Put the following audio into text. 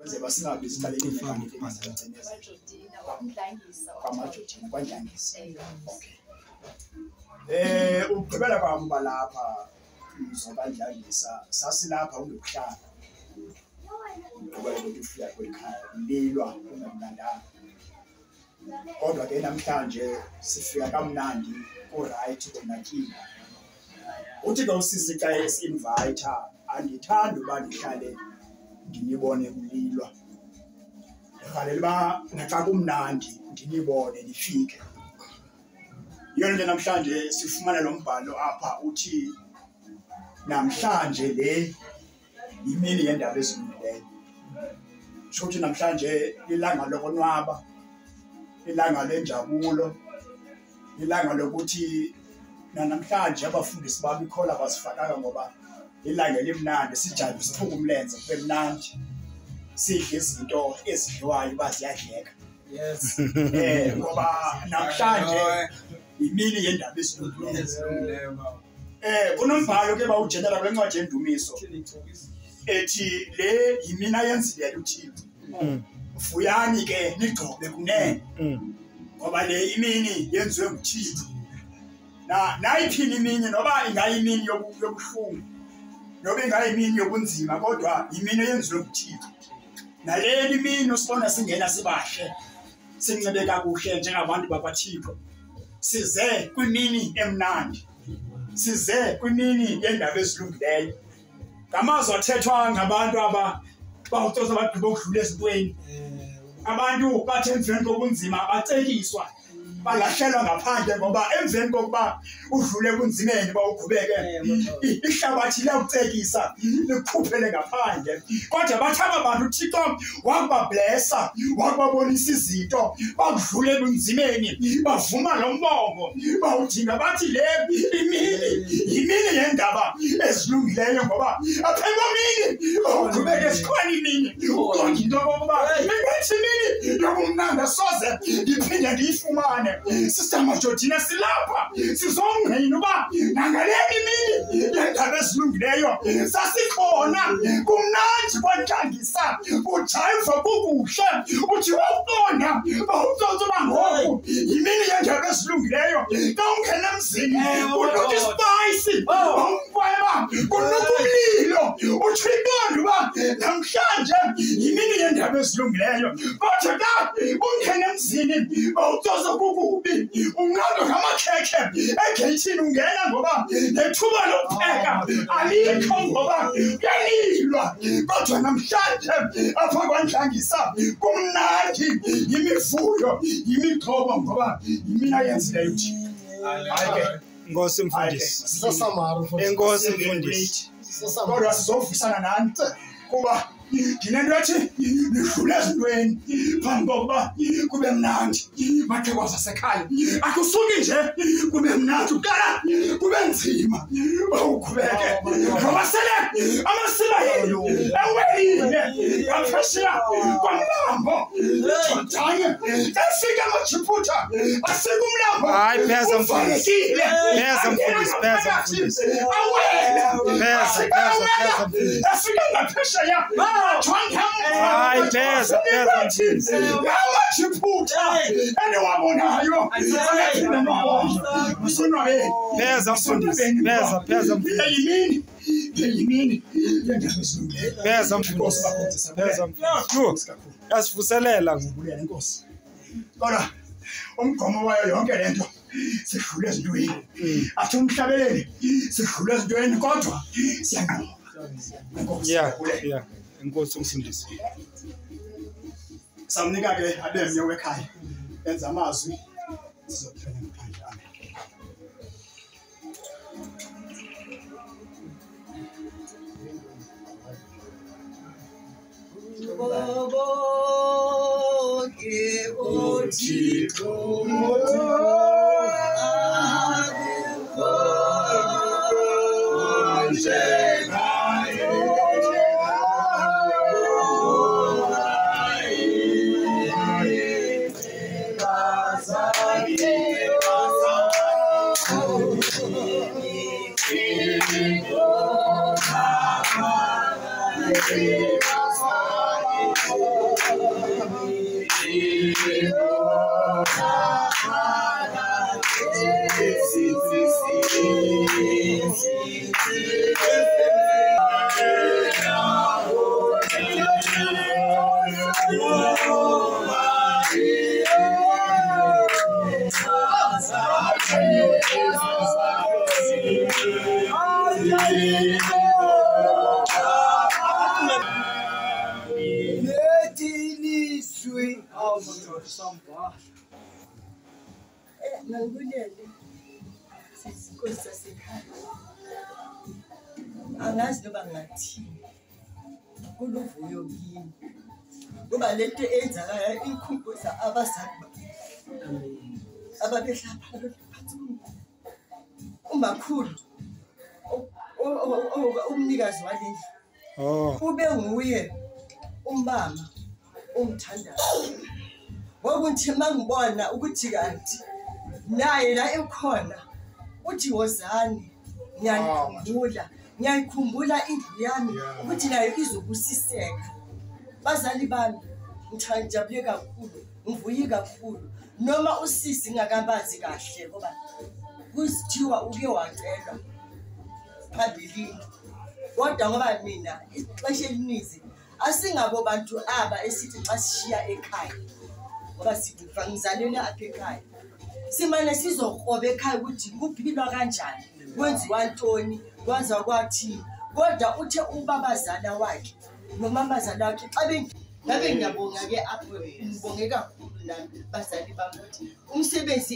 Njengoba singabe siqaleke ngebantu kwamajodini kwadlangisa. Okay. Ukugqibela kwami balapha zobandlangisa sasilapha unokuhlala. Ukugqibela ukuthi ufika kwekhaya lilwa kunamnandanga. Kodwa ke namhlanje sifika kamnandi ku-right konakile. Uthi ke usisi xa esi-invite andithandi uba ndihlale ndinibone kulilwa. Ngihalela uba naxa kumnandi ndinibone nifike. Yona nje namhlanje sifumana lo mbhalo apha uthi namhlanje le yimini yendaba ezilungileyo. Sho ukuthi namhlanje ilanga lokonwaba, ilanga lenjabulo, ilanga lokuthi namhlanje abafundisi bami ikhola basifakanga ngoba ilanga elimnandi sijabu siphuka umlenze kube mnandi sidle izinto ezidliwayo baziyadleka. Yes. Ngoba namhlanje imini yendaba ezilungileyo. Kunombhalo ke bawujenera kwencwadi yendumiso ethi le yimina yenzileyo uThixo. Vuyani ke nigcobe kunene ngoba le imini yenziwe nguThixo. Nayiphini imini noba ingayimini yobuhlungu noba ingayimini yobunzima kodwa imini yenziwe nguThixo. Naleli imini usibona singena sibahle sinxibe kakuhle njengabantu bakwaThixo. Size kwimini emnandi. Size kwimini yendaba ezilungileyo. Ngamazwi athethwa ngabantu aba bawutoza bagqiba ukudlula ezintweni. Abantu bathi emveni kobunzima bacekiswa balahlelwa ngaphandle ngoba emveni kokuba udlule ebunzimeni bawuqhubeke ihlabathi liyakucekisa likukhuphele ngaphandle. Kodwa bathi aba bantu uThixo wakubablessa wakubabonisa izinto bakudlule ebunzimeni bavuma lo mbongo bawudinga bathi le imini yendaba ezilungileyo ngoba apha emini uqhubeke esikhona imini uqonda into kokuba ingathi imini yobumnandi soze ndiphinde ndiyifumane. Sister Majodina silapha sizongqina uba nangale imini yendaba ezilungileyo sasikhona kumnandi kwadlangisa kujayiva kukuhle uthi wawuqonda bawutsotsa uba ngoku yimini yendaba ezilungileyo xa ungena emzini kunuka ispayisi umkweba kunuka umlilo uthi iqonda uba namhlanje yimini yendaba ezilungileyo kodwa xa ungena emzini bawutsotsa kukubi unqandwa ngamakhekhe egeyithini ungena ngoba nethuba lokupheka alikho ngoba kuyalilwa. Kodwa namhlanje apha kwadlangisa kumnandi yimivuyo yimixhobo ngoba yimina yenzileyo uThixo. Inkosi mfundisi. Enkosi mfundisi. Kodwa sizovusana nani kuba ndinento ethi nidlule ezintweni phambi kokuba kube mnandi. Maxhego zasekhaya akusuki nje kube mnandi uqala kube nzima uqhubeke ngoba sele amasila yenu ewelile ngaphesheya kwamlambo Jordani efika amaJibuta asika umlambo. Hayi pheza mfundisi. Pheza mfundisi. Awela pheza efika ngaphesheya Hayi pheza mfundisi. amaJibuta eniwabonayo Pheza mfundisi. Pheza mfundisi. Yimini Pheza mfundisi. Pheza mfundisi. Yasivuselela ngibulele inkosi. Kodwa umgomo wayo yonke lento sidlule ezintweni. Athi umhlabeleli sidlule ezintweni kodwa siyanqoba. Yeah. Inkosi mfundisi. Samnika ke abemnye wekhaya enza amazwi sizophela ngaphandle. Angazi noba ngathini kuluvuyo kimi ngoba lento enzakala ikhumbuza abazali ababehlapha phansi umakhulu umnikazi walendlu ube nguye umbama umthandayo ngokuthi mangibona ukuthi kanti naye la ekhona uthi wozani ngiyayikhumbula indlu yami ukuthi nayo izobusiseka. Bazali bami ngijabule kakhulu ngivuye kakhulu noma usisi ngakabazi kahle ngoba kusithiwa uke wacelwa phambilini kodwa ngoba mina ixesha elinizi asingabo bantu aba esithi xa sishiya ekhaya ngoba sivuka ngizalele apha ekhaya simane sizokroba ekhaya ukuthi kuphilwa kanjani kwenziwa ntoni kwaza kwathi kodwa uthe ubabazala wakhe nomamazala wakhe xa ngabe ngiyabonga ke apho ngibonge kakhulu nami bazali bami ukuthi umsebenzi